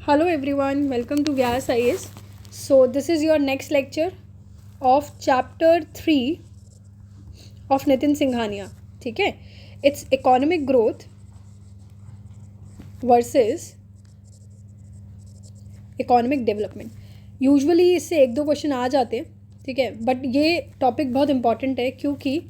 Hello everyone, welcome to Vyas IAS. So this is your next lecture of chapter 3 of Nitin Singhania. ठीक है, it's economic growth versus economic development. Usually इससे एक दो question आ जाते हैं, ठीक है, बट ये टॉपिक बहुत इंपॉर्टेंट है क्योंकि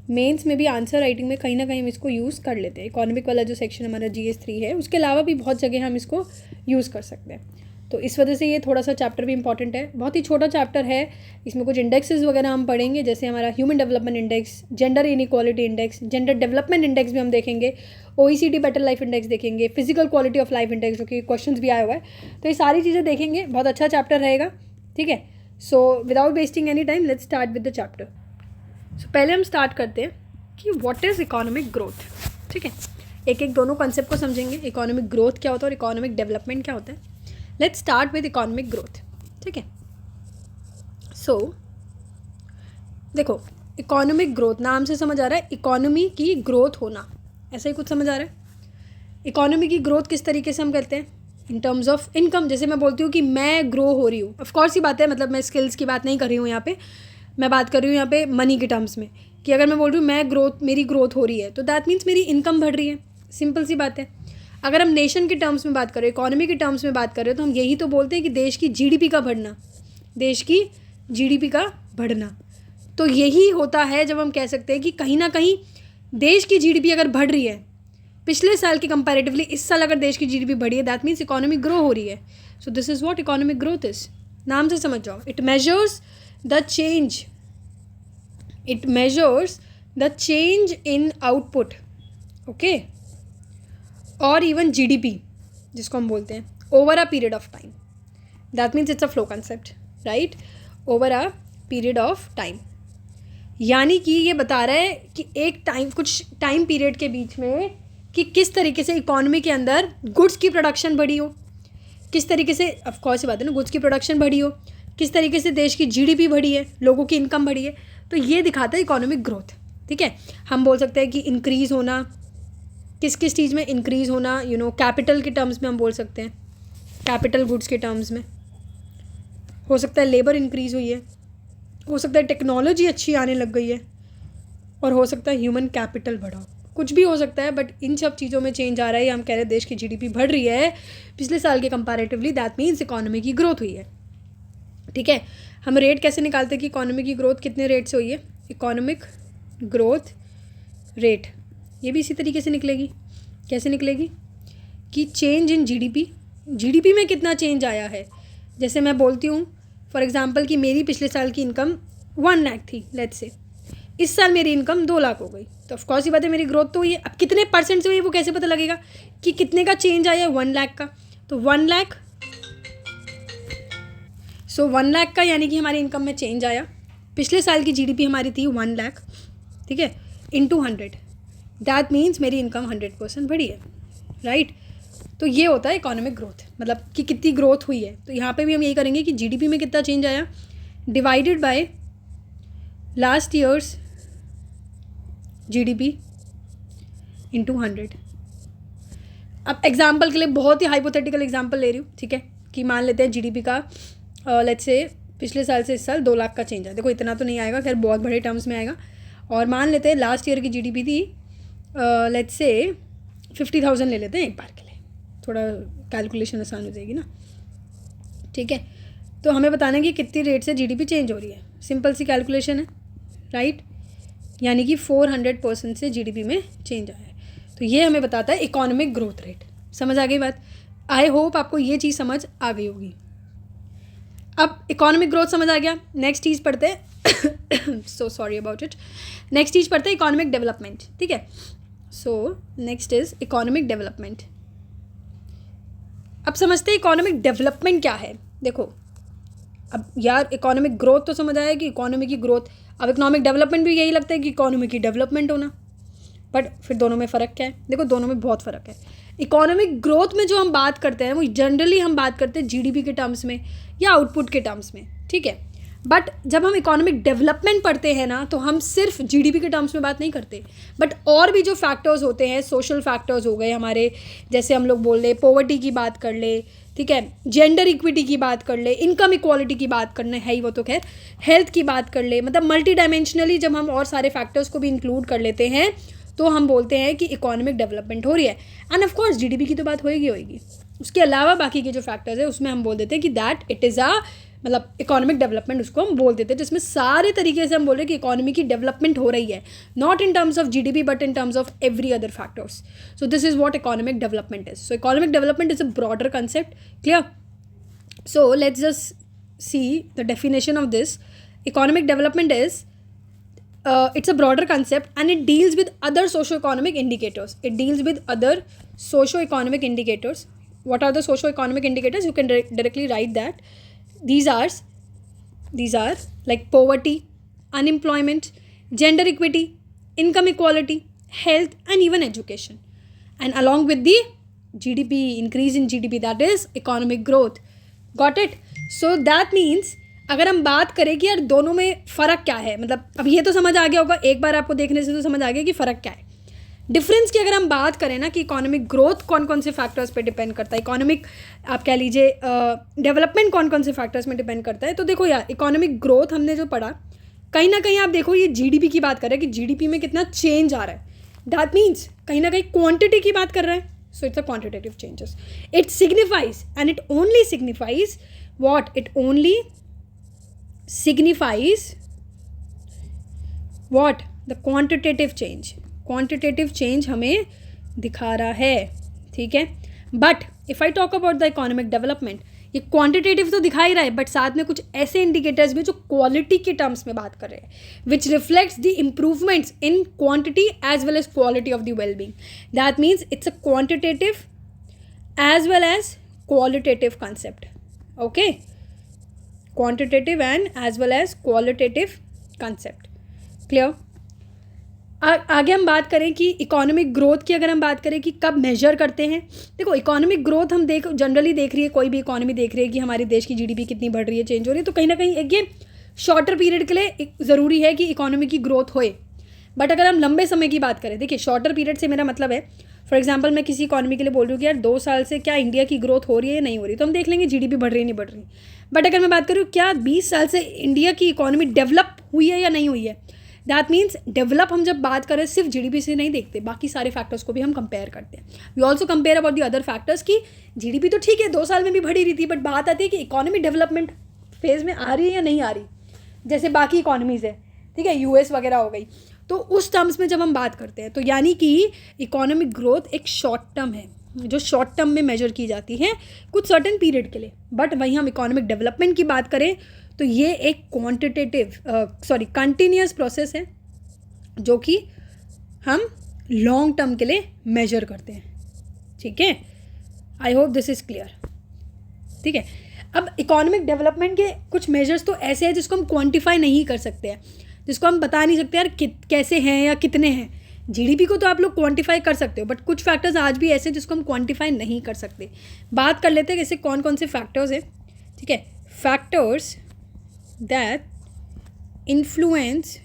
मेंस में भी आंसर राइटिंग में कहीं ना कहीं हम इसको यूज़ कर लेते हैं. इकोनॉमिक वाला जो सेक्शन हमारा GS3 है, उसके अलावा भी बहुत जगह हम इसको यूज़ कर सकते हैं. तो इस वजह से ये थोड़ा सा चैप्टर भी इंपॉर्टेंट है. बहुत ही छोटा चैप्टर है, इसमें कुछ इंडेक्सेस वगैरह हम पढ़ेंगे, जैसे हमारा human development index, gender inequality index, gender development index भी हम देखेंगे, OECD बेटर लाइफ इंडेक्स देखेंगे, physical quality of life index जो कि क्वेश्चन भी आया हुआ है. तो ये सारी चीज़ें देखेंगे, बहुत अच्छा चैप्टर रहेगा. ठीक है, so without wasting any time let's start with the chapter. So पहले हम स्टार्ट करते हैं कि व्हाट इज़ इकोनॉमिक ग्रोथ. ठीक है, एक एक दोनों कॉन्सेप्ट को समझेंगे. इकोनॉमिक ग्रोथ क्या होता है और इकोनॉमिक डेवलपमेंट क्या होता है. Let's start with economic growth. ठीक है, सो देखो, इकोनॉमिक ग्रोथ नाम से समझ आ रहा है इकोनॉमी की ग्रोथ होना, ऐसा ही कुछ समझ आ रहा है. इकोनॉमी की ग्रोथ किस तरीके से हम करते हैं, इन टर्म्स ऑफ इनकम. जैसे मैं बोलती हूँ कि मैं ग्रो हो रही हूँ, ऑफकोर्स ही बात है, मतलब मैं स्किल्स की बात नहीं कर रही हूँ यहाँ पे, मैं बात कर रही हूँ यहाँ पे मनी के टर्म्स में, कि अगर मैं बोल रही हूँ मैं ग्रोथ, मेरी ग्रोथ हो रही है, तो दैट मीन्स मेरी इनकम बढ़ रही है. सिंपल सी बात है. अगर हम नेशन के टर्म्स में बात करें, इकोनॉमी के टर्म्स में बात करें, तो हम यही तो बोलते हैं कि देश की GDP का बढ़ना, देश की GDP का बढ़ना. तो यही होता है जब हम कह सकते हैं कि कहीं ना कहीं देश की GDP अगर बढ़ रही है पिछले साल के कंपैरेटिवली, इस साल अगर देश की GDP बढ़ी है, दैट मीन्स इकोनॉमी ग्रो हो रही है. So this is what economic growth is. नाम से समझ जाओ. It measures the change, it measures the change in output, okay, और इवन GDP जिसको हम बोलते हैं, over a period of time. That means it's a flow concept, right, over a period of time. यानी कि ये बता रहा है कि एक टाइम, कुछ टाइम पीरियड के बीच में, कि किस तरीके से इकोनॉमी के अंदर गुड्स की प्रोडक्शन बढ़ी हो, किस तरीके से, ऑफकोर्स बात है ना, गुड्स की प्रोडक्शन बढ़ी हो, किस तरीके से देश की GDP बढ़ी है, लोगों की इनकम बढ़ी है. तो ये दिखाता है इकोनॉमिक ग्रोथ. ठीक है, हम बोल सकते हैं कि इंक्रीज़ होना, किस किस चीज़ में इंक्रीज़ होना, कैपिटल के टर्म्स में हम बोल सकते हैं, कैपिटल गुड्स के टर्म्स में हो सकता है लेबर इंक्रीज़ हुई है, हो सकता है टेक्नोलॉजी अच्छी आने लग गई है, और हो सकता है ह्यूमन कैपिटल बढ़ा, कुछ भी हो सकता है. बट इन सब चीज़ों में चेंज आ रहा है. हम कह रहे हैं देश की GDP बढ़ रही है पिछले साल के कंपैरेटिवली, दैट मीन्स इकोनॉमी की ग्रोथ हुई है. ठीक है, हम रेट कैसे निकालते हैं कि इकोनॉमी की ग्रोथ कितने रेट से हुई है. इकोनॉमिक ग्रोथ रेट, ये भी इसी तरीके से निकलेगी. कैसे निकलेगी कि चेंज इन GDP में कितना चेंज आया है. जैसे मैं बोलती हूँ फॉर एग्जांपल कि मेरी पिछले साल की इनकम 1 लाख थी, लेट्स से, इस साल मेरी इनकम 2 लाख हो गई, तो ऑफकोर्स ये बात है मेरी ग्रोथ तो हुई है. अब कितने % से हुई वो कैसे पता लगेगा कि कितने का चेंज आया है. 1 लाख का, तो 1 लाख, सो 1 लाख का यानी कि हमारी इनकम में चेंज आया. पिछले साल की GDP हमारी थी 1 लाख, ठीक है, इंटू 100, दैट मीन्स मेरी इनकम 100% बढ़ी है, राइट. तो ये होता है इकोनॉमिक ग्रोथ, मतलब कि कितनी ग्रोथ हुई है. तो यहाँ पे भी हम यही करेंगे कि GDP में कितना चेंज आया divided by last years GDP into 100. अब एग्जाम्पल के लिए बहुत ही हाइपोथेटिकल एग्जाम्पल ले रही हूँ, ठीक है, कि मान लेते हैं GDP का लेट्स से पिछले साल से इस साल 2 लाख का चेंज है. देखो इतना तो नहीं आएगा, खैर बहुत बड़े टर्म्स में आएगा. और मान लेते हैं लास्ट ईयर की GDP थी लेट्स से 50,000 ले लेते हैं एक बार के लिए, थोड़ा कैलकुलेशन आसान हो जाएगी ना. ठीक है, तो हमें बताना है कि कितनी रेट से GDP चेंज हो रही है. सिंपल सी कैलकुलेशन है, राइट, यानी कि 400% से GDP में चेंज आया है. तो ये हमें बताता है इकोनॉमिक ग्रोथ रेट. समझ आ गई बात. आई होप आपको ये चीज़ समझ आ गई होगी. अब इकोनॉमिक ग्रोथ समझ आ गया. नेक्स्ट चीज़ पढ़ते हैं so sorry about it. Next चीज़ पढ़ते हैं इकोनॉमिक डेवलपमेंट. ठीक है, so next is economic development. अब समझते हैं इकोनॉमिक डेवलपमेंट क्या है. देखो अब यार, इकोनॉमिक ग्रोथ तो समझ आया कि इकोनॉमी की ग्रोथ, अब इकोनॉमिक डेवलपमेंट भी यही लगता है कि इकोनॉमी की डेवलपमेंट होना. बट फिर दोनों में फ़र्क क्या है. देखो दोनों में बहुत फ़र्क है. इकोनॉमिक ग्रोथ में जो हम बात करते हैं वो जनरली हम बात करते हैं GDP के टर्म्स में या आउटपुट के टर्म्स में. ठीक है, बट जब हम इकोनॉमिक डेवलपमेंट पढ़ते हैं ना, तो हम सिर्फ जीडीपी के टर्म्स में बात नहीं करते, बट और भी जो फैक्टर्स होते हैं, सोशल फैक्टर्स हो गए हमारे, जैसे हम लोग बोल ले पॉवर्टी की बात कर ले, ठीक है, जेंडर इक्विटी की बात कर ले, इनकम इक्वालिटी की बात करना है ही वो तो खैर, हेल्थ की बात कर ले, मतलब मल्टी डायमेंशनली जब हम और सारे फैक्टर्स को भी इंक्लूड कर लेते हैं तो हम बोलते हैं कि इकोनॉमिक डेवलपमेंट हो रही है। एंड ऑफ कोर्स जीडीपी की तो बात होएगी। उसके अलावा बाकी के जो फैक्टर्स है उसमें हम बोल देते हैं कि दैट इट इज़ अ, मतलब इकोनॉमिक डेवलपमेंट उसको हम बोल देते हैं, जिसमें सारे तरीके से हम बोल रहे हैं कि इकोनॉमी की डेवलपमेंट हो रही है, not in terms of GDP but in terms of every other factors. So this is what economic development is. So economic development is a broader concept, clear? So let's just see the definition of this. Economic development is it's a broader concept and it deals with other socio-economic indicators. It deals with other socio-economic indicators. What are the socio-economic indicators? You can directly write that. These are like poverty, unemployment, gender equity, income equality, health, and even education. And along with the GDP, increase in GDP, that is economic growth. Got it? So that means अगर हम बात करें कि यार दोनों में फ़र्क क्या है, मतलब अब ये तो समझ आ गया होगा, एक बार आपको देखने से तो समझ आ गया कि फ़र्क क्या है। डिफरेंस की अगर हम बात करें ना कि इकोनॉमिक ग्रोथ कौन कौन से फैक्टर्स पे डिपेंड करता है, इकोनॉमिक आप कह लीजिए डेवलपमेंट कौन कौन से फैक्टर्स में डिपेंड करता है, तो देखो यार इकोनॉमिक ग्रोथ हमने जो पढ़ा, कहीं ना कहीं आप देखो ये जीडीपी की बात कर रहा है कि जीडीपी में कितना चेंज आ रहा है। दैट मीन्स कहीं ना कहीं क्वांटिटी की बात कर रहा है। So it's a quantitative changes. It signifies and it only signifies what? It only signifies what? The quantitative change. Quantitative change हमें दिखा रहा है, ठीक है। But if I talk about the economic development, ये क्वांटिटेटिव तो दिखा ही रहा है, बट साथ में कुछ ऐसे इंडिकेटर्स भी जो क्वालिटी के टर्म्स में बात कर रहे हैं, which reflects the improvements in quantity as well as quality of the wellbeing. That means it's a quantitative as well as qualitative concept, okay. Quantitative and as well as qualitative concept, clear? आगे हम बात करें कि economic growth की, अगर हम बात करें कि कब मेजर करते हैं, देखो इकोनॉमिक ग्रोथ हम जनरली देख रही है, कोई भी इकोनॉमी देख रही है कि हमारे देश की जीडीपी कितनी बढ़ रही है, चेंज हो रही है, तो कहीं ना कहीं एक ये शॉर्टर पीरियड के लिए ज़रूरी है कि इकोनॉमी की ग्रोथ होए। बट अगर हम लंबे समय की बात करें, देखिए शॉर्टर पीरियड से मेरा मतलब है, फॉर एग्जाम्पल मैं किसी इकोनॉमी के लिए बोल रही हूँ कि यार 2 साल से क्या इंडिया की ग्रोथ हो रही है या नहीं हो रही, तो हम देख लेंगे जीडीपी बढ़ रही है नहीं बढ़ रही। बट अगर मैं बात करूँ क्या 20 साल से इंडिया की इकोनॉमी डेवलप हुई है या नहीं हुई है, दैट मीन्स डेवलप हम जब बात करें सिर्फ जीडीपी से नहीं देखते, बाकी सारे फैक्टर्स को भी हम कंपेयर करते हैं। We also compare about the other factors की जीडीपी तो ठीक है 2 साल में भी बढ़ी रही थी, बट बात आती है कि इकोनॉमी डेवलपमेंट फेज में आ रही है या नहीं आ रही, जैसे बाकी इकोनॉमीज़ है, ठीक है, यूएस वगैरह हो गई। तो उस टर्म्स में जब हम बात करते हैं तो यानी कि इकोनॉमिक ग्रोथ एक शॉर्ट टर्म है, जो शॉर्ट टर्म में मेजर की जाती है कुछ सर्टेन पीरियड के लिए। बट वहीं हम इकोनॉमिक डेवलपमेंट की बात करें तो ये एक कंटिन्यूस प्रोसेस है जो कि हम लॉन्ग टर्म के लिए मेजर करते हैं, ठीक है। I hope this is clear, ठीक है। अब इकोनॉमिक डेवलपमेंट के कुछ मेजर्स तो ऐसे हैं जिसको हम क्वांटिफाई नहीं कर सकते हैं, जिसको हम बता नहीं सकते यार कैसे हैं या कितने हैं। जीडीपी को तो आप लोग क्वांटिफाई कर सकते हो, बट कुछ फैक्टर्स आज भी ऐसे हैं जिसको हम क्वांटिफाई नहीं कर सकते। बात कर लेते हैं कैसे कौन कौन से फैक्टर्स हैं, ठीक है। Factors that influence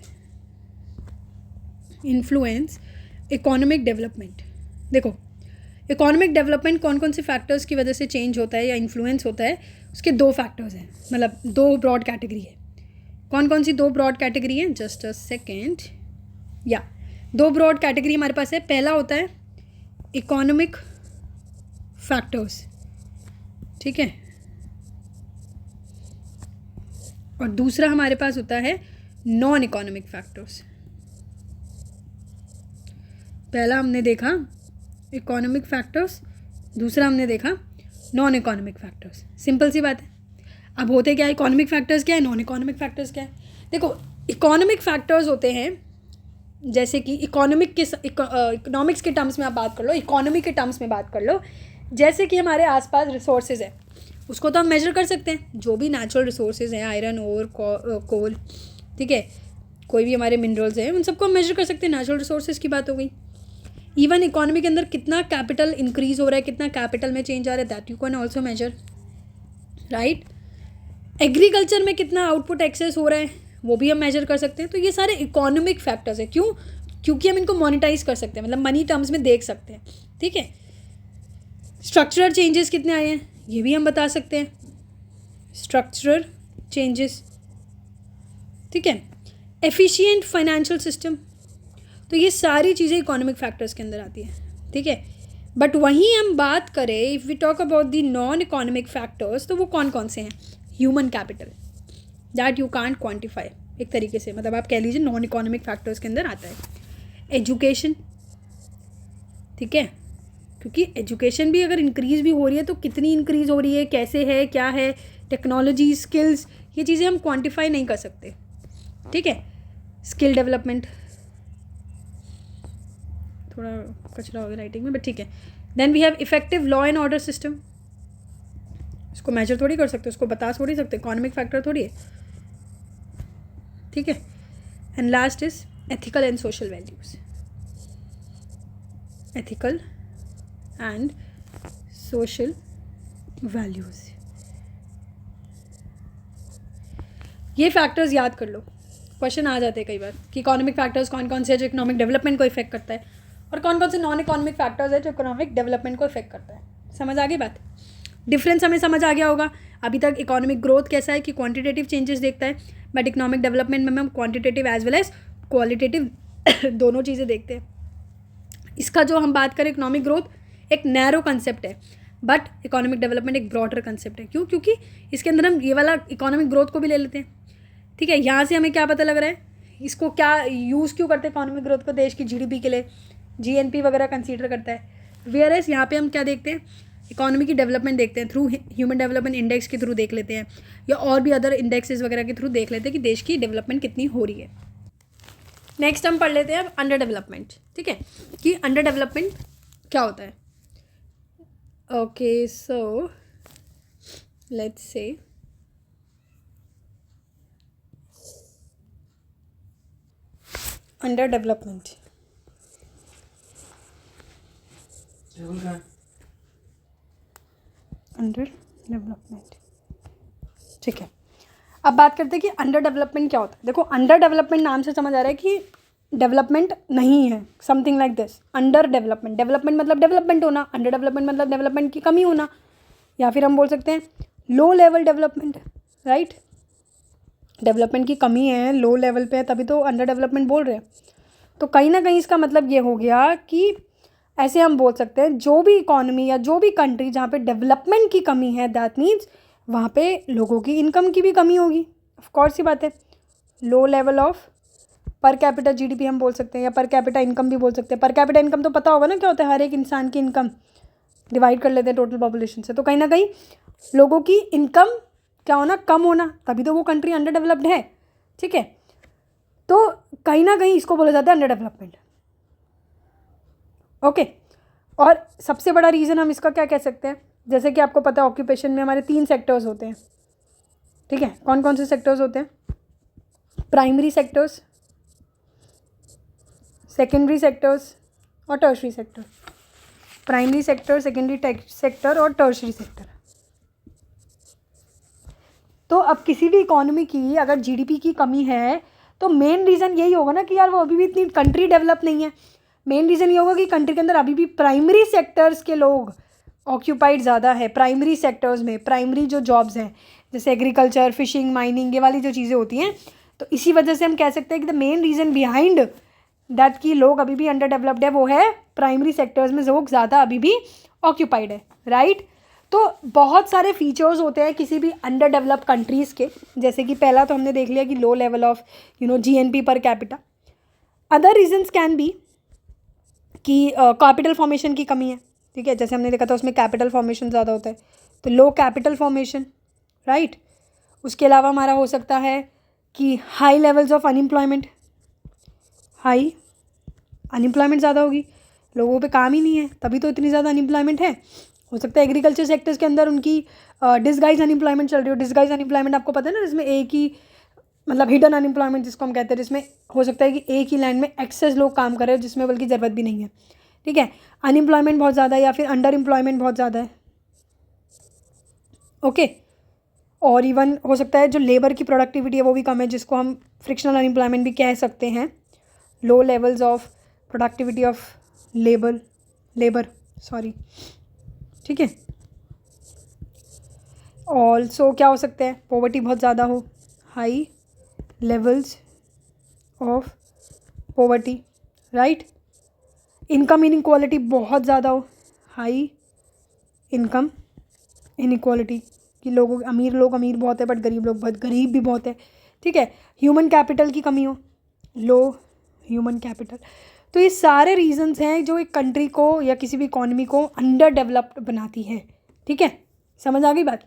economic development. देखो इकोनॉमिक डेवलपमेंट कौन कौन से फैक्टर्स की वजह से चेंज होता है या इन्फ्लुएंस होता है, उसके 2 फैक्टर्स हैं, मतलब 2 ब्रॉड कैटेगरी है। कौन कौन सी 2 ब्रॉड कैटेगरी हैं? जस्ट अ सेकेंड, या 2 ब्रॉड कैटेगरी हमारे पास है। पहला होता है इकोनॉमिक फैक्टर्स, ठीक है, और दूसरा हमारे पास होता है नॉन इकोनॉमिक फैक्टर्स। पहला हमने देखा इकोनॉमिक फैक्टर्स, दूसरा हमने देखा नॉन इकोनॉमिक फैक्टर्स। सिंपल सी बात है। अब होते क्या है, इकोनॉमिक फैक्टर्स क्या है, नॉन इकोनॉमिक फैक्टर्स क्या है। देखो इकोनॉमिक फैक्टर्स होते हैं जैसे कि इकोनॉमिक्स के टर्म्स में आप बात कर लो, इकोनॉमी के टर्म्स में बात कर लो, जैसे कि हमारे आसपास रिसोर्सेज है उसको तो हम मेजर कर सकते हैं, जो भी नेचुरल रिसोर्सेज हैं, आयरन और कोल, ठीक है, कोई भी हमारे मिनरल्स हैं, उन सबको हम मेजर कर सकते हैं। नेचुरल रिसोर्सेज की बात हो गई। इवन इकोनॉमी के अंदर कितना कैपिटल इंक्रीज हो रहा है, कितना कैपिटल में चेंज आ रहा है, that you can also measure, right. Agriculture में कितना आउटपुट एक्सेस हो रहा है वो भी हम मेजर कर सकते हैं। तो ये सारे इकोनॉमिक फैक्टर्स है। क्यों? क्योंकि हम इनको मोनेटाइज कर सकते हैं, मतलब मनी टर्म्स में देख सकते हैं। ठीक है, स्ट्रक्चरल चेंजेस कितने आए हैं ये भी हम बता सकते हैं, स्ट्रक्चरल चेंजेस। ठीक है, एफिशिएंट फाइनेंशियल सिस्टम, तो ये सारी चीज़ें इकोनॉमिक फैक्टर्स के अंदर आती है। ठीक है, बट वहीं हम बात करें if we talk about the non economic factors, तो वो कौन कौन से हैं? Human capital, that you can't quantify एक तरीके से, मतलब आप कह लीजिए नॉन इकोनॉमिक फैक्टर्स के अंदर आता है। एजुकेशन, ठीक है, क्योंकि एजुकेशन भी अगर इंक्रीज़ भी हो रही है तो कितनी इंक्रीज़ हो रही है, कैसे है, क्या है, टेक्नोलॉजी, स्किल्स, ये चीज़ें हम क्वान्टिफाई नहीं कर सकते। ठीक है, स्किल डेवलपमेंट, थोड़ा कचरा हो गया राइटिंग में बट ठीक है। Then we have effective law and order system, इसको मेजर थोड़ी कर सकते, उसको बता थोड़ी सकते, इकोनॉमिक फैक्टर थोड़ी है। ठीक है, and last is ethical and social values, ethical and social values, ये फैक्टर्स याद कर लो, क्वेश्चन आ जाते हैं कई बार कि इकोनॉमिक फैक्टर्स कौन कौन से हैं जो इकोनॉमिक डेवलपमेंट को इफेक्ट करता है और कौन कौन से नॉन इकोनॉमिक फैक्टर्स है जो इकोनॉमिक डेवलपमेंट को इफेक्ट करता है। समझ आ गई बात? डिफरेंस हमें समझ आ गया होगा। अभी तक इकोनॉमिक ग्रोथ कैसा है कि क्वांटिटेटिव चेंजेस देखता है, बट इकोनॉमिक डेवलपमेंट में हम quantitative as well as qualitative दोनों चीज़ें देखते हैं। इसका जो हम बात करें इकोनॉमिक ग्रोथ एक नैरो कंसेप्ट है, बट इकोनॉमिक डेवलपमेंट एक ब्रॉडर कंसेप्ट है। क्यों? क्योंकि इसके अंदर हम ये वाला इकोनॉमिक ग्रोथ को भी ले लेते हैं। ठीक है, यहाँ से हमें क्या पता लग रहा है, इसको क्या यूज़ क्यों करते हैं इकोनॉमिक ग्रोथ को? देश की जीडीपी के लिए जीएनपी वगैरह कंसीडर करता है। वेयर एज यहाँ पे हम क्या देखते हैं, इकोनॉमी की डेवलपमेंट देखते हैं थ्रू ह्यूमन डेवलपमेंट इंडेक्स के थ्रू देख लेते हैं, या और भी अदर इंडेक्सेस वगैरह के थ्रू देख लेते हैं कि देश की डेवलपमेंट कितनी हो रही है। नेक्स्ट हम पढ़ लेते हैं अब अंडर डेवलपमेंट। ठीक है, कि अंडर डेवलपमेंट क्या होता है। Okay, so let's say under development, under development. ठीक है, अब बात करते हैं कि अंडर डेवलपमेंट क्या होता है। देखो, अंडर डेवलपमेंट नाम से समझ आ रहा है कि डेवलपमेंट नहीं है, something like this. Under development, development मतलब डेवलपमेंट होना, अंडर डेवलपमेंट मतलब डेवलपमेंट की कमी होना, या फिर हम बोल सकते हैं low level development. Right, development की कमी है, लो लेवल पे है, तभी तो अंडर डेवलपमेंट बोल रहे हैं। तो कहीं ना कहीं इसका मतलब ये हो गया कि ऐसे हम बोल सकते हैं जो भी इकॉनमी या जो भी कंट्री जहाँ पे डेवलपमेंट की कमी है, दैट मीन्स वहाँ पे लोगों की इनकम की भी कमी होगी। ऑफ कोर्स ही बात है। Low level of per capita GDP हम बोल सकते हैं, या पर कैपिटा इनकम भी बोल सकते हैं। पर कैपिटा इनकम तो पता होगा ना क्या होता है, हर एक इंसान की इनकम डिवाइड कर लेते हैं टोटल पॉपुलेशन से। तो कहीं ना कहीं लोगों की इनकम क्या होना, कम होना, तभी तो वो कंट्री अंडर डेवलप्ड है। ठीक है, तो कहीं ना कहीं इसको बोला जाता है अंडर डेवलपमेंट। ओके, और सबसे बड़ा रीज़न हम इसका क्या कह सकते हैं, जैसे कि आपको पता है ऑक्यूपेशन में हमारे 3 सेक्टर्स होते हैं। ठीक है, कौन कौन से सेक्टर्स होते हैं? प्राइमरी सेक्टर्स, सेकेंडरी सेक्टर्स और tertiary sector. Primary sector, secondary sector और टर्शरी सेक्टर। तो अब किसी भी इकोनॉमी की अगर जीडीपी की कमी है तो मेन रीज़न यही होगा ना कि यार वो अभी भी इतनी कंट्री डेवलप नहीं है। मेन रीज़न ये होगा कि कंट्री के अंदर अभी भी प्राइमरी सेक्टर्स के लोग ऑक्यूपाइड ज़्यादा है। प्राइमरी सेक्टर्स में प्राइमरी जो जॉब्स हैं जैसे एग्रीकल्चर, फिशिंग, माइनिंग, ये वाली जो चीज़ें होती हैं, तो इसी वजह से हम कह सकते हैं कि the main reason behind that कि लोग अभी भी अंडर डेवलप्ड है वो है प्राइमरी सेक्टर्स में लोग ज़्यादा अभी भी ऑक्यूपाइड है। राइट, तो बहुत सारे फीचर्स होते हैं किसी भी अंडर डेवलप्ड कंट्रीज़ के, जैसे कि पहला तो हमने देख लिया कि low level of GNP per capita. Other reasons can be कि कैपिटल फॉर्मेशन की कमी है। ठीक है, जैसे हमने देखा था उसमें कैपिटल फॉर्मेशन ज़्यादा होता है, तो लो कैपिटल फॉर्मेशन। राइट, उसके अलावा हमारा हो सकता है कि high levels of unemployment, high unemployment ज़्यादा होगी, लोगों पे काम ही नहीं है तभी तो इतनी ज़्यादा अनएम्प्लॉयमेंट है। हो सकता है एग्रीकल्चर सेक्टर्स के अंदर उनकी डिस्गाइज अनएम्प्लॉयमेंट चल रही हो। डिस्गाइज अनएम्प्लॉयमेंट आपको पता है ना, जिसमें एक ही मतलब हिडन अनएम्प्लॉयमेंट जिसको हम कहते हैं, जिसमें हो सकता है कि एक ही लैंड में एक्सेस लोग काम कर रहे हो जिसमें बल्कि ज़रूरत भी नहीं है। ठीक है, अनएम्प्लॉयमेंट बहुत ज़्यादा है या फिर अंडर एम्प्लॉयमेंट बहुत ज़्यादा है। ओके, और इवन हो सकता है जो लेबर की प्रोडक्टिविटी है वो भी कम है, जिसको हम फ्रिक्शनल अनएम्प्लॉयमेंट भी कह सकते हैं, low levels of productivity of labour sorry, ठीक है। ऑल्सो क्या हो सकता है, पॉवर्टी बहुत ज़्यादा हो, high levels of poverty, right. Income inequality बहुत ज़्यादा हो, हाई इनकम इनइक्वालिटी, कि अमीर लोग अमीर बहुत है बट गरीब लोग बहुत गरीब भी बहुत है, ठीक है। ह्यूमन कैपिटल की कमी हो, लो ह्यूमन कैपिटल। तो ये सारे रीजंस हैं जो एक कंट्री को या किसी भी इकॉनमी को अंडर डेवलप्ड बनाती है, ठीक है। समझ आ गई बात।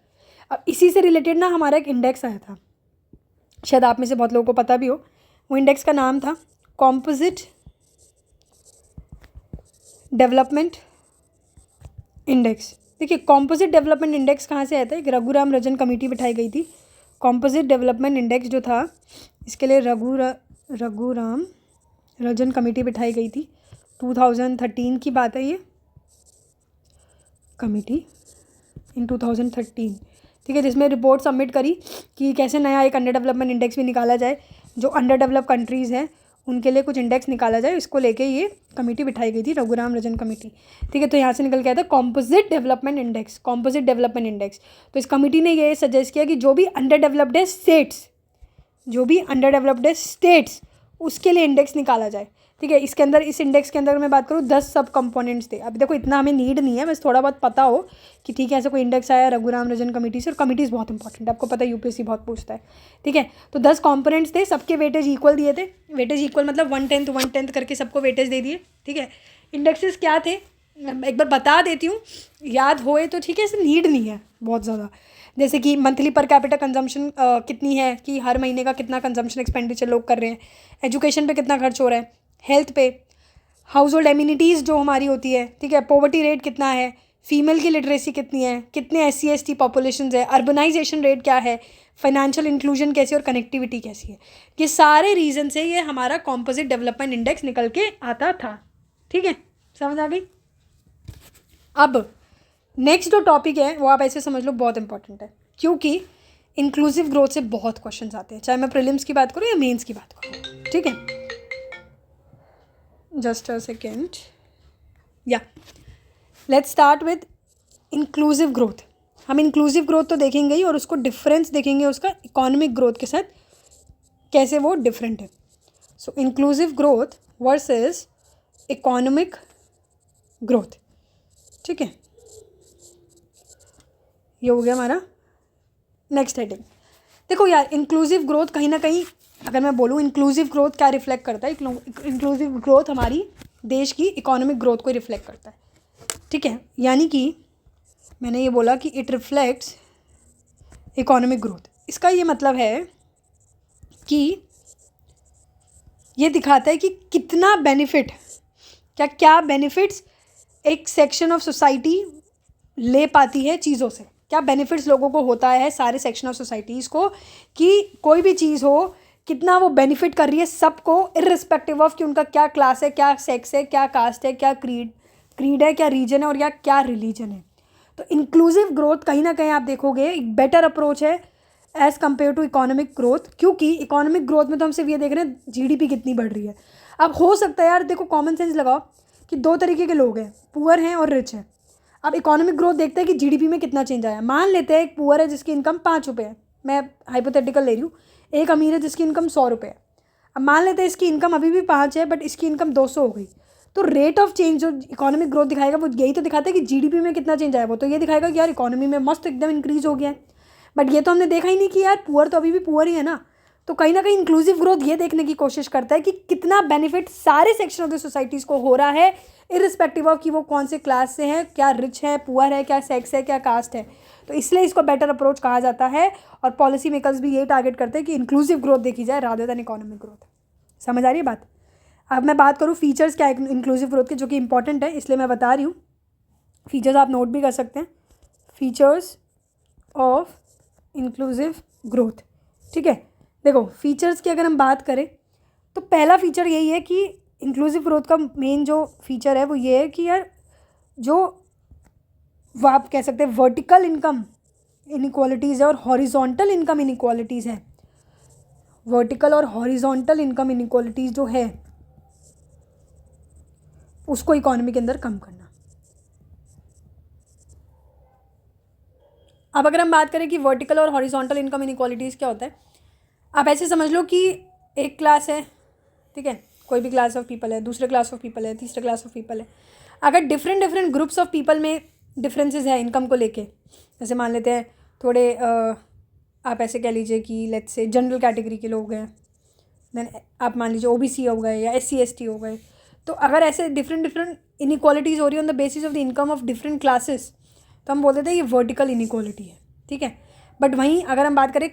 अब इसी से रिलेटेड ना हमारा एक इंडेक्स आया था, शायद आप में से बहुत लोगों को पता भी हो। वो इंडेक्स का नाम था कॉम्पोजिट डेवलपमेंट इंडेक्स। देखिए कॉम्पोजिट डेवलपमेंट इंडेक्स कहाँ से आया था, एक रघुराम राजन कमेटी बिठाई गई थी। कॉम्पोजिट डेवलपमेंट इंडेक्स जो था इसके लिए रघुराम राजन कमेटी बिठाई गई थी। 2013 की बात है ये, कमेटी इन 2013, ठीक है, जिसमें रिपोर्ट सबमिट करी कि कैसे नया एक अंडर डेवलपमेंट इंडेक्स भी निकाला जाए, जो अंडर डेवलप कंट्रीज़ हैं उनके लिए कुछ इंडेक्स निकाला जाए। इसको लेके ये कमेटी बिठाई गई थी, रघुराम राजन कमेटी, ठीक है। तो यहाँ से निकल के आया था composite development index, composite development index. तो इस कमेटी ने ये सजेस्ट किया कि जो भी अंडर डेवलप्ड है स्टेट्स, जो भी अंडर डेवलप्ड है स्टेट्स, उसके लिए इंडेक्स निकाला जाए, ठीक है। इसके अंदर, इस इंडेक्स के अंदर मैं बात करूँ 10 सब कंपोनेंट्स थे। अभी देखो इतना हमें नीड नहीं है, बस थोड़ा बहुत पता हो कि ठीक है ऐसा कोई इंडेक्स आया रघुराम राजन कमेटी से, और कमिटीज़ बहुत इंपॉर्टेंट है, आपको पता है यूपीएससी बहुत पूछता है, ठीक है। तो 10 कंपोनेंट्स थे, सबके वेटेज इक्वल दिए थे। वेटेज इक्वल मतलब 1/10 करके सबको वेटेज दे दिए, ठीक है। इंडेक्सेस क्या थे एक बार बता देती हूँ, याद होए तो ठीक है, इसे नीड नहीं है बहुत ज़्यादा। जैसे कि मंथली पर कैपिटा कंजम्पशन कितनी है, कि हर महीने का कितना कंजम्पशन एक्सपेंडिचर लोग कर रहे हैं, एजुकेशन पे कितना खर्च हो रहा है, हेल्थ पे, हाउस होल्ड एमिनिटीज़ जो हमारी होती है, ठीक है, पॉवर्टी रेट कितना है, फीमेल की लिटरेसी कितनी है, कितने SC/ST पॉपुलेशन है, अर्बनाइजेशन रेट क्या है, फाइनेंशियल इंक्लूजन कैसी और कनेक्टिविटी कैसी है। ये सारे रीज़न से ये हमारा कॉम्पोजिट डेवलपमेंट इंडेक्स निकल के आता था, ठीक है। समझ आ गई। अब नेक्स्ट जो टॉपिक है वो आप ऐसे समझ लो बहुत इंपॉर्टेंट है, क्योंकि इंक्लूसिव ग्रोथ से बहुत क्वेश्चंस आते हैं, चाहे मैं प्रीलिम्स की बात करूँ या मेंस की बात करूँ, ठीक है। जस्ट अ सेकेंड, या let's start with inclusive growth. हम इंक्लूसिव ग्रोथ तो देखेंगे ही, और उसको डिफरेंस देखेंगे उसका इकोनॉमिक ग्रोथ के साथ, कैसे वो डिफरेंट है। So inclusive growth versus economic growth, ठीक है। ये हो गया हमारा नेक्स्ट हेडिंग। देखो यार इंक्लूसिव ग्रोथ कहीं ना कहीं, अगर मैं बोलूँ इंक्लूसिव ग्रोथ क्या रिफ्लेक्ट करता है, इंक्लूसिव ग्रोथ हमारी देश की इकोनॉमिक ग्रोथ को रिफ्लेक्ट करता है, ठीक है। यानी कि मैंने ये बोला कि इट रिफ्लेक्ट्स इकोनॉमिक ग्रोथ। इसका ये मतलब है कि ये दिखाता है कि कितना बेनिफिट, क्या बेनिफिट्स एक सेक्शन ऑफ सोसाइटी ले पाती है चीज़ों से, क्या बेनिफिट्स लोगों को होता है सारे सेक्शन ऑफ सोसाइटीज़ को, कि कोई भी चीज़ हो कितना वो बेनिफिट कर रही है सबको, इर्रिस्पेक्टिव ऑफ कि उनका क्या क्लास है, क्या सेक्स है, क्या कास्ट है, क्या क्रीड है, क्या रीजन है, और या क्या रिलीजन है। तो इंक्लूसिव ग्रोथ कहीं ना कहीं आप देखोगे एक बेटर अप्रोच है as compared to economic growth, क्योंकि इकोनॉमिक ग्रोथ में तो हम सिर्फ ये देख रहे हैं GDP कितनी बढ़ रही है। अब हो सकता है यार, देखो कॉमन सेंस लगाओ कि 2 तरीके के लोग हैं, पुअर हैं और रिच हैं। अब इकोनॉमिक ग्रोथ देखते हैं कि GDP में कितना चेंज आया। मान लेते हैं एक पुअर है जिसकी इनकम 5 रुपये है, मैं हाइपोथेटिकल ले रही हूँ, एक अमीर है जिसकी इनकम 100 रुपये है। अब मान लेते हैं इसकी इनकम अभी भी 5 है बट इसकी इनकम 200 हो गई, तो रेट ऑफ चेंज जो इकोनॉमिक ग्रोथ दिखाएगा वो यही तो दिखाता है कि GDP में कितना चेंज आया। वो तो ये दिखाएगा कि यार इकोनॉमी में मस्त एकदम इंक्रीज हो गया है, बट ये तो हमने देखा ही नहीं कि यार पुअर तो अभी भी पुअर ही है ना। तो कहीं ना कहीं इंक्लूसिव ग्रोथ ये देखने की कोशिश करता है कि कितना बेनिफिट सारे सेक्शन ऑफ द सोसाइटीज़ को हो रहा है, इरिस्पेक्टिव ऑफ कि वो कौन से क्लास से हैं, क्या रिच है, पुअर है, क्या सेक्स है, क्या कास्ट है। तो इसलिए इसको बेटर अप्रोच कहा जाता है, और पॉलिसी मेकर्स भी यही टारगेट करते हैं कि इंक्लूसिव ग्रोथ देखी जाए रादर देन इकोनॉमिक ग्रोथ। समझ आ रही है बात। अब मैं बात करूँ फीचर्स क्या है इंक्लूसिव ग्रोथ के, जो कि इंपॉर्टेंट है इसलिए मैं बता रही हूँ। फीचर्स आप नोट भी कर सकते हैं, फीचर्स ऑफ इंक्लूसिव ग्रोथ, ठीक है। देखो फीचर्स की अगर हम बात करें तो पहला फीचर यही है कि इंक्लूसिव ग्रोथ का मेन जो फीचर है वो ये है कि यार जो आप कह सकते हैं वर्टिकल इनकम इनइक्वालिटीज़ है और हॉरिजॉन्टल इनकम इनइक्वालिटीज़ है। वर्टिकल और हॉरिजॉन्टल इनकम इनइक्वालिटीज़ जो है उसको इकोनॉमी के अंदर कम करना। अब अगर हम बात करें कि वर्टिकल और हॉरिजॉन्टल इनकम इनइक्वालिटीज़ क्या होता है, आप ऐसे समझ लो कि एक क्लास है, ठीक है, कोई भी क्लास ऑफ पीपल है, दूसरे क्लास ऑफ पीपल है, तीसरे क्लास ऑफ पीपल है। अगर डिफरेंट ग्रुप्स ऑफ पीपल में डिफरेंसेस है इनकम को लेके, जैसे मान लेते हैं थोड़े आप ऐसे कह लीजिए कि लेट्स से जनरल कैटेगरी के लोग हैं, देन आप मान लीजिए ओबीसी हो गए या SC ST हो गए। तो अगर ऐसे डिफरेंट इनइक्वालिटीज़ हो रही है on the basis of the income of different classes, तो हम बोलते थे ये वर्टिकल इनइक्वालिटी है, ठीक है। बट वहीं अगर हम बात करें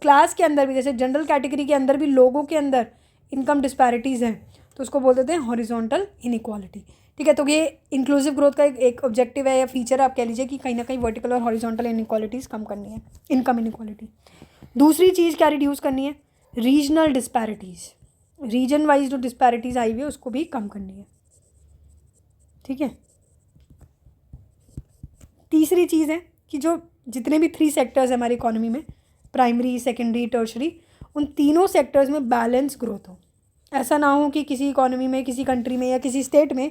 क्लास के अंदर भी, जैसे जनरल कैटेगरी के अंदर भी लोगों के अंदर इनकम डिस्पैरिटीज़ हैं, तो उसको बोल देते हैं हॉरिजॉन्टल इनइक्वालिटी, ठीक है। तो ये इंक्लूसिव ग्रोथ का एक ऑब्जेक्टिव है या फीचर आप कह लीजिए कि कहीं ना कहीं वर्टिकल और हॉरिजॉन्टल इनइक्वालिटीज़ कम करनी है, इनकम इनइक्वालिटी। दूसरी चीज़ क्या रिड्यूस करनी है, रीजनल डिस्पैरिटीज़, रीजन वाइज जो डिस्पैरिटीज़ आई हुई है उसको भी कम करनी है, ठीक है। तीसरी चीज़ है कि जो जितने भी 3 सेक्टर्स हैं हमारी इकोनॉमी में, प्राइमरी, सेकेंडरी, टर्शरी, उन तीनों सेक्टर्स में बैलेंस ग्रोथ हो। ऐसा ना हो कि किसी इकोनॉमी में, किसी कंट्री में या किसी स्टेट में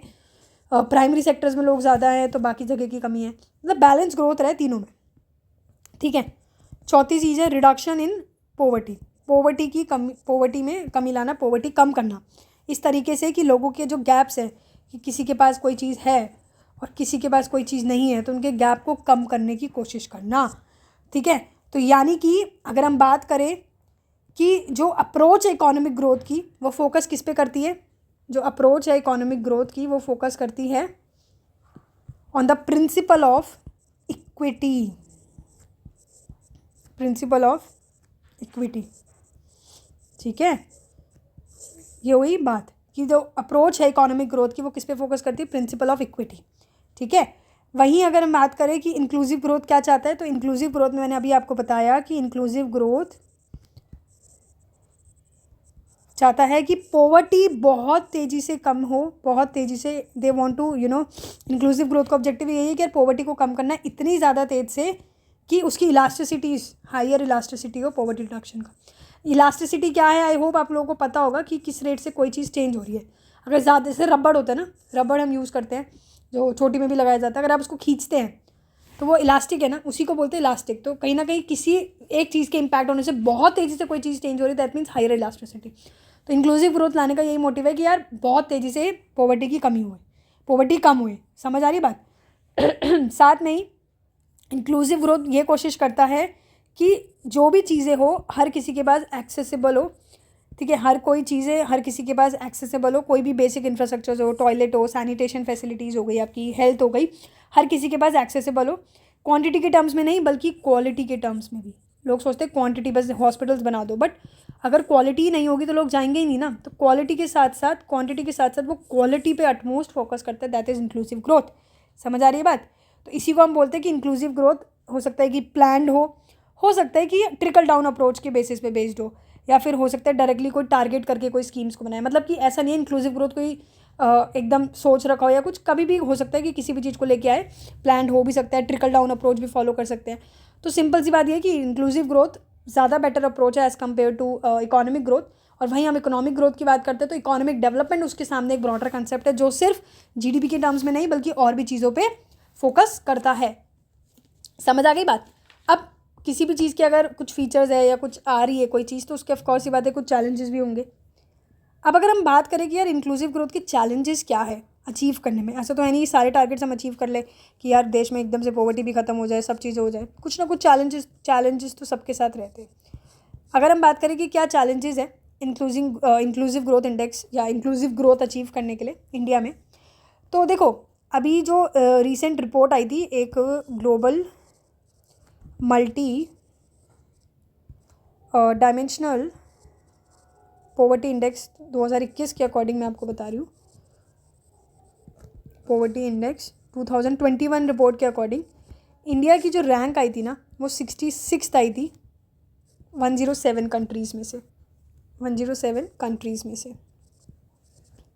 प्राइमरी सेक्टर्स में लोग ज़्यादा हैं तो बाकी जगह की कमी है, मतलब बैलेंस ग्रोथ रहे तीनों में, ठीक है। चौथी चीज़ है रिडक्शन इन पोवर्टी, पोवर्टी में कमी लाना, पोवर्टी कम करना इस तरीके से कि लोगों के जो गैप्स हैं, कि किसी के पास कोई चीज़ है और किसी के पास कोई चीज़ नहीं है, तो उनके गैप को कम करने की कोशिश करना, ठीक है। तो यानी कि अगर हम बात करें कि जो अप्रोच है इकोनॉमिक ग्रोथ की, वो फोकस किस पे करती है, जो अप्रोच है इकोनॉमिक ग्रोथ की वो फोकस करती है on the principle of equity, principle of equity, ठीक है। ये हुई बात कि जो अप्रोच है इकोनॉमिक ग्रोथ की वो किस पे फोकस करती है, प्रिंसिपल ऑफ इक्विटी, ठीक है। वहीं अगर हम बात करें कि इंक्लूसिव ग्रोथ क्या चाहता है, तो इंक्लूसिव ग्रोथ में मैंने अभी आपको बताया कि इंक्लूसिव ग्रोथ चाहता है कि पॉवर्टी बहुत तेज़ी से कम हो, बहुत तेज़ी से, they want to inclusive growth का ऑब्जेक्टिव यही है कि पॉवर्टी को कम करना है इतनी ज़्यादा तेज़ से कि उसकी इलास्टिसिटीज़, हायर इलास्टिसिटी हो पॉवर्टी रिडक्शन का। इलास्टिसिटी क्या है, आई होप आप लोगों को पता होगा कि किस रेट से कोई चीज़ चेंज हो रही है। अगर ज़्यादा, जैसे रबड़ होता है ना, रबड़ हम यूज़ करते हैं जो छोटी में भी लगाया जाता है, अगर आप उसको खींचते हैं तो वो इलास्टिक है ना, उसी को बोलते हैं इलास्टिक। तो कहीं ना कहीं किसी एक चीज़ के इम्पैक्ट होने से बहुत तेज़ी से कोई चीज़ चेंज हो रही है, दैट मीन्स हायर इलास्टिसिटी। तो इंक्लूसिव ग्रोथ लाने का यही मोटिव है कि यार बहुत तेज़ी से पॉवर्टी की कमी हुई, पॉवर्टी कम हुई, समझ आ रही बात। साथ में ही इंक्लूसिव ग्रोथ ये कोशिश करता है कि जो भी चीज़ें हो हर किसी के पास एक्सेसिबल हो, ठीक है। हर कोई चीज़ें हर किसी के पास एक्सेसिबल हो, कोई भी बेसिक इंफ्रास्ट्रक्चर हो, टॉयलेट हो, सैनिटेशन फैसिलिटीज़ हो गई, आपकी हेल्थ हो गई, हर किसी के पास एक्सेसिबल हो। क्वांटिटी के टर्म्स में नहीं बल्कि क्वालिटी के टर्म्स में भी। लोग सोचते हैं क्वांटिटी बस हॉस्पिटल्स बना दो, बट अगर क्वालिटी नहीं होगी तो लोग जाएंगे ही नहीं ना। तो क्वालिटी के साथ साथ, क्वांटिटी के साथ साथ वो क्वालिटी पे अटमोस्ट फोकस करते हैं, दैट इज़ इंक्लूसिव ग्रोथ। समझ आ रही है बात। तो इसी को हम बोलते हैं कि इंक्लूसिव ग्रोथ हो सकता है कि प्लान्ड हो सकता है कि ट्रिकल डाउन अप्रोच के बेसिस पे बेस्ड हो, या फिर हो सकता है डायरेक्टली कोई टारगेट करके कोई स्कीम्स को बनाए। मतलब कि ऐसा नहीं है इंक्लूसिव ग्रोथ कोई एकदम सोच रखा हो या कुछ, कभी भी हो सकता है कि किसी भी चीज़ को लेके आए, प्लान्ड हो भी सकता है, ट्रिकल डाउन अप्रोच भी फॉलो कर सकते हैं। तो सिंपल सी बात यह है कि इंक्लूसिव ग्रोथ ज़्यादा बेटर अप्रोच है as compared to economic growth. और वहीं हम इकोनॉमिक ग्रोथ की बात करते हैं तो इकोनॉमिक डेवलपमेंट उसके सामने एक ब्रॉडर कंसेप्ट है जो सिर्फ GDP के टर्म्स में नहीं बल्कि और भी चीज़ों पे फोकस करता है। समझ आ गई बात। अब किसी भी चीज़ के अगर कुछ फीचर्स है या कुछ आ रही है कोई चीज़, तो उसके ऑफकोर्स ही बात है कुछ चैलेंजेस भी होंगे। अब अगर हम बात करें कि यार इंक्लूसिव ग्रोथ के चैलेंजेस क्या है अचीव करने में, ऐसा तो है नहीं सारे टारगेट्स हम अचीव कर ले कि यार देश में एकदम से पॉवर्टी भी खत्म हो जाए, सब चीज़ें हो जाए। कुछ ना कुछ चैलेंजेस तो सबके साथ रहते हैं। अगर हम बात करें कि क्या चैलेंजेस है इंक्लूसिव ग्रोथ इंडेक्स या इंक्लूसिव ग्रोथ अचीव करने के लिए इंडिया में, तो देखो अभी जो रिसेंट रिपोर्ट आई थी एक global multi dimensional poverty index 2021 के अकॉर्डिंग मैं आपको बता रही हूँ, पॉवर्टी इंडेक्स 2021 रिपोर्ट के अकॉर्डिंग इंडिया की जो रैंक आई थी ना वो 66 आई थी 107 कंट्रीज़ में से, 107 कंट्रीज़ में से,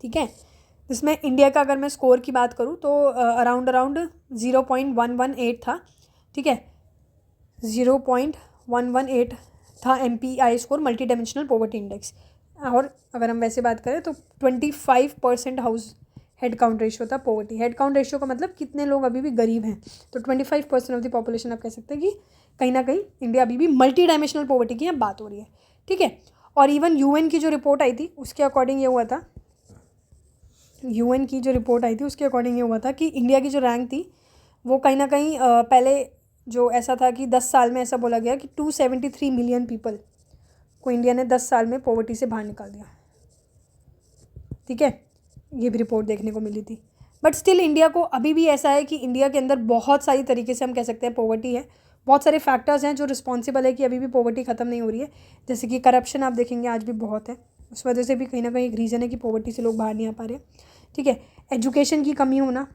ठीक है। जिसमें इंडिया का अगर मैं स्कोर की बात करूँ तो अराउंड 0.118 था, ठीक है। 0.118 था MPI score, multi dimensional poverty index. और अगर हम वैसे बात करें तो 25% हाउस हेड काउंट रेशियो था पॉवर्टी। हेड काउंट रेशियो का मतलब कितने लोग अभी भी गरीब हैं, तो 25% ऑफ द पॉपुलेशन आप कह सकते हैं कि कहीं ना कहीं इंडिया अभी भी मल्टी डायमेंशनल पॉवर्टी की यहाँ बात हो रही है, ठीक है। और इवन UN की जो रिपोर्ट आई थी उसके अकॉर्डिंग ये हुआ था, UN की जो रिपोर्ट आई थी उसके अकॉर्डिंग ये हुआ था कि इंडिया की जो रैंक थी वो कहीं ना कहीं पहले जो ऐसा था कि 10 साल में ऐसा बोला गया कि 273 मिलियन पीपल को इंडिया ने 10 साल में पॉवर्टी से बाहर निकाल दिया, ठीक है। ये भी रिपोर्ट देखने को मिली थी। बट स्टिल इंडिया को अभी भी ऐसा है कि इंडिया के अंदर बहुत सारी तरीके से हम कह सकते हैं पॉवर्टी है, बहुत सारे फैक्टर्स हैं जो रिस्पॉन्सिबल है कि अभी भी पॉवर्टी ख़त्म नहीं हो रही है। जैसे कि करप्शन आप देखेंगे आज भी बहुत है, उस वजह से भी कहीं ना कहीं एक रीज़न है कि पॉवर्टी से लोग बाहर नहीं आ पा रहे, ठीक है। एजुकेशन की कमी होना,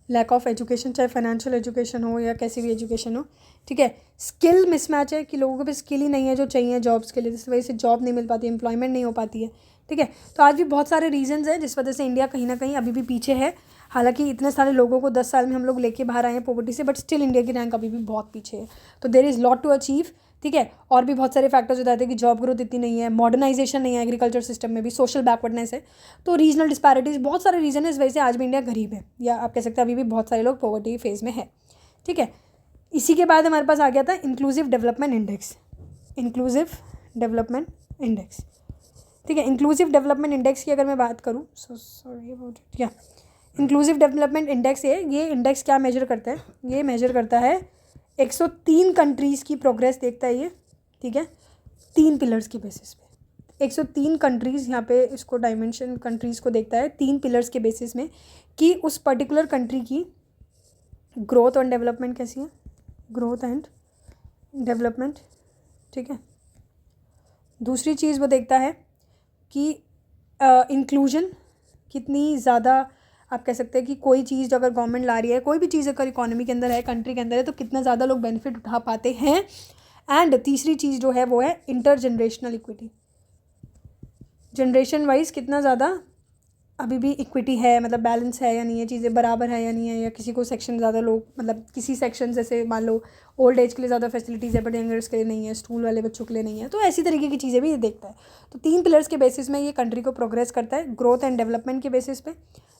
लैक ऑफ एजुकेशन, चाहे फाइनेंशियल एजुकेशन हो या कैसी भी एजुकेशन हो, ठीक है। स्किल मिसमैच है कि लोगों के पास स्किल ही नहीं है जो चाहिए जॉब्स के लिए, जिस वजह से जॉब नहीं मिल पाती, एम्प्लॉयमेंट नहीं हो पाती है, ठीक है। तो आज भी बहुत सारे रीजंस हैं जिस वजह से इंडिया कहीं ना कहीं अभी भी पीछे है। हालांकि इतने सारे लोगों को 10 साल में हम लोग लेके बाहर आए हैं पॉवर्टी से, बट स्टिल इंडिया की रैंक अभी भी बहुत पीछे है। तो there is lot to achieve, ठीक है। और भी बहुत सारे फैक्टर्स बताते हैं कि जॉब ग्रोथ इतनी नहीं है, मॉडर्नाइजेशन नहीं है एग्रीकल्चर सिस्टम में भी, सोशल बैकवर्डनेस है, तो रीजनल डिस्पैरिटीज़, बहुत सारे रीज़न है, इस वजह से आज भी इंडिया गरीब है, या आप कह सकते हैं अभी भी बहुत सारे लोग पॉवर्टी फेज में है, ठीक है। इसी के बाद हमारे पास आ गया था inclusive development index, inclusive development index, ठीक है। इंक्लूसिव डेवलपमेंट इंडेक्स की अगर मैं बात करूँ, सॉरी अबाउट इट, या इंक्लूसिव डेवलपमेंट इंडेक्स है, ये इंडेक्स क्या मेजर करता है, ये मेजर करता है 103 कंट्रीज़ की प्रोग्रेस देखता है ये, ठीक है, 3 पिलर्स की बेसिस पे। 103 कंट्रीज़ यहाँ पे इसको डायमेंशन कंट्रीज़ को देखता है 3 पिलर्स के बेसिस में कि उस पर्टिकुलर कंट्री की ग्रोथ और डेवलपमेंट कैसी है, ग्रोथ एंड डेवलपमेंट, ठीक है। दूसरी चीज़ वो देखता है कि इंक्लूजन कितनी ज़्यादा, आप कह सकते हैं कि कोई चीज़ अगर गवर्नमेंट ला रही है, कोई भी चीज़ अगर इकोनॉमी के अंदर है, कंट्री के अंदर है, तो कितना ज़्यादा लोग बेनिफिट उठा पाते हैं। एंड तीसरी चीज़ जो है वो है inter generational equity, generation wise कितना ज़्यादा अभी भी इक्विटी है, मतलब बैलेंस है या नहीं है, चीज़ें बराबर है या नहीं है, या किसी को सेक्शन ज़्यादा लोग, मतलब किसी सेक्शन जैसे मान लो ओल्ड एज के लिए ज़्यादा फैसिलिटीज़ है बट यंगर्स के लिए नहीं है, स्कूल वाले बच्चों के लिए नहीं है, तो ऐसी तरीके की चीज़ें भी ये देखता है। तो 3 पिलर्स के बेसिस में ये कंट्री को प्रोग्रेस करता है, ग्रोथ एंड डेवलपमेंट के बेसिस पे,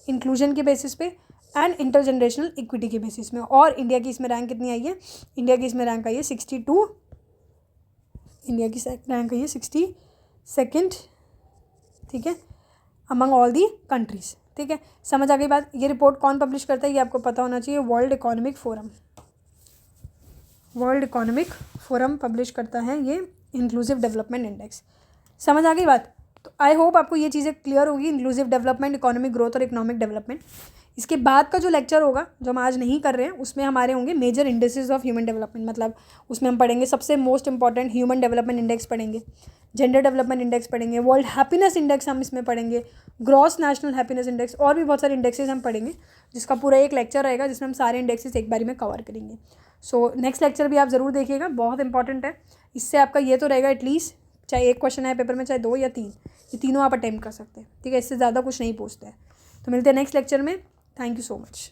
इंक्लूजन के बेसिस पे एंड इंटर जनरेशनल इक्विटी के बेसिस में। और इंडिया की इसमें रैंक कितनी आई है, इंडिया की इसमें रैंक आई है 62, इंडिया की रैंक आई है 62nd, ठीक है, अमंग ऑल दी कंट्रीज़, ठीक है। समझ आ गई बात। ये रिपोर्ट कौन पब्लिश करता है ये आपको पता होना चाहिए, world economic forum, world economic forum publish करता है ये इंक्लूसिव डेवलपमेंट इंडेक्स। समझ आ गई बात। तो आई होप आपको ये चीज़ें क्लियर होगी, इंक्लूसिव डेवलपमेंट, इकोनॉमिक ग्रोथ और इकोनॉमिक डेवलपमेंट। इसके बाद का जो लेक्चर होगा जो हम आज नहीं कर रहे हैं उसमें हमारे होंगे major indexes of human development, मतलब उसमें हम पढ़ेंगे सबसे most important human development index पढ़ेंगे, जेंडर डेवलपमेंट इंडेक्स पढ़ेंगे, वर्ल्ड हैप्पीनेस इंडेक्स हम इसमें पढ़ेंगे, ग्रॉस नेशनल हैप्पीनेस इंडेक्स, और भी बहुत सारे इंडेक्सेस हम पढ़ेंगे, जिसका पूरा एक लेक्चर रहेगा जिसमें हम सारे इंडेक्सेस एक बारी में कवर करेंगे। सो नेक्स्ट लेक्चर भी आप ज़रूर देखिएगा, बहुत इंपॉर्टेंट है। इससे आपका ये तो रहेगा एटलीस्ट, चाहे एक क्वेश्चन है पेपर में, चाहे 2 या 3, ये तीनों आप अटेम्प्ट कर सकते हैं, ठीक है। इससे ज़्यादा कुछ नहीं पूछते हैं। तो मिलते हैं नेक्स्ट लेक्चर में। Thank you so much.